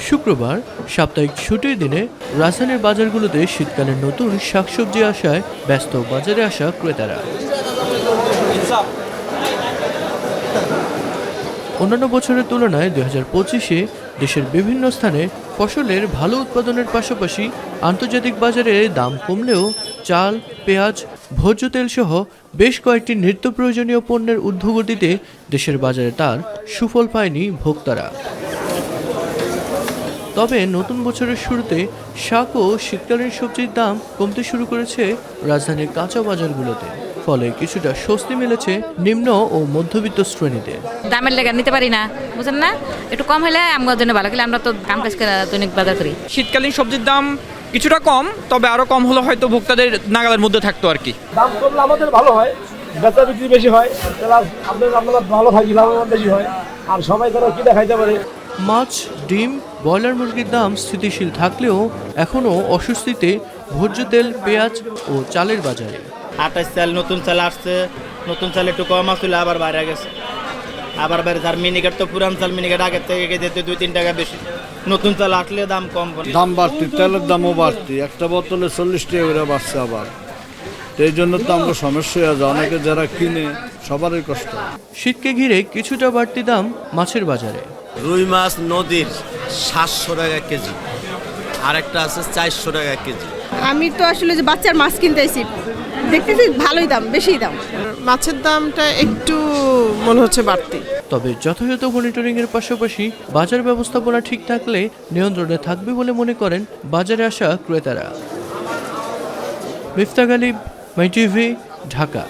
শুক্রবার সাপ্তাহিক ছুটির দিনে রাজধানীর বাজারগুলোতে শীতকালের নতুন শাকসবজি আসায় ব্যস্ত বাজারে আসা ক্রেতারা। অন্যান্য বছরের তুলনায় 2025-এ দেশের বিভিন্ন স্থানে ফসলের ভালো উৎপাদনের পাশাপাশি আন্তর্জাতিক বাজারে দাম কমলেও চাল, পেঁয়াজ, ভোজ্য তেল সহ বেশ কয়েকটি নিত্য প্রয়োজনীয় পণ্যের ঊর্ধ্বগতিতে দেশের বাজারে তার সুফল পায়নি ভোক্তারা। তবে নতুন বছরের শুরুতে শাক ও শীতকালীন সবজির দাম কমতে শুরু করেছে রাজধানীর কাঁচা বাজারগুলোতে, ফলে কিছুটা স্বস্তি মিলেছে নিম্ন ও মধ্যবিত্ত শ্রেণীতে। দামের লেগে নিতে পারি না, বুঝেন না, একটু কম হলে আমার জন্য ভালো, কিন্তু আমরা তো কাম কাজ করে দৈনিক বাজার করি। শীতকালীন সবজির দাম কিছুটা কম, তবে আরো কম হলে হয়তো ভোক্তাদের নাগালের মধ্যে থাকতো আর কি। দাম কমলে আমাদের ভালো হয়, বেচা বিক্রি বেশি হয়, আপনারা ভালো থাকি, লাভবান বেশি হয়, আর সবাই তারা কি দেখাইতে পারে। মাছ, ডিম, ব্রয়লার মুরগির দাম স্থিতিশীল থাকলেও এখনও অস্বস্তিতে ভোজ্য তেল, পেঁয়াজ ও চালের বাজারে। আটাশ চাল নতুন চাল আসছে, নতুন চাল একটু কম আসলে আবার বাইরে গেছে, আবার বাইরে আর মিনিকেট তো পুরান চাল মিনিকেট আগের থেকে যেতে 2-3 টাকা বেশি, নতুন চাল আসলে দাম কম। দাম বাড়তি, তেলের দামও বাড়তি, একটা বোতলে 40 টাকা করে বাড়ছে আবার, এই জন্য তো আমরা সমস্যা হয়ে যায়, অনেকে যারা কিনে সবারই কষ্ট। শীতকে ঘিরে কিছুটা বাড়তি দাম মাছের বাজারে। রুই মাছ নদীর 700 টাকা কেজি, আরেকটা আছে 400 টাকা কেজি। আমি তো আসলে যে বাচ্চার মাছ কিনতে আইছি, দেখতেছি ভালোই দাম, বেশি দাম। মাছের দামটা একটু মনে হচ্ছে বাড়তি। তবে যথাযথ মনিটরিং এর পাশাপাশি বাজার ব্যবস্থাপনা ঠিক থাকলে নিয়ন্ত্রণে থাকবে বলে মনে করেন বাজারে আসা ক্রেতারা। মিফতাহ গালিব, মাই টিভি, ঢাকা।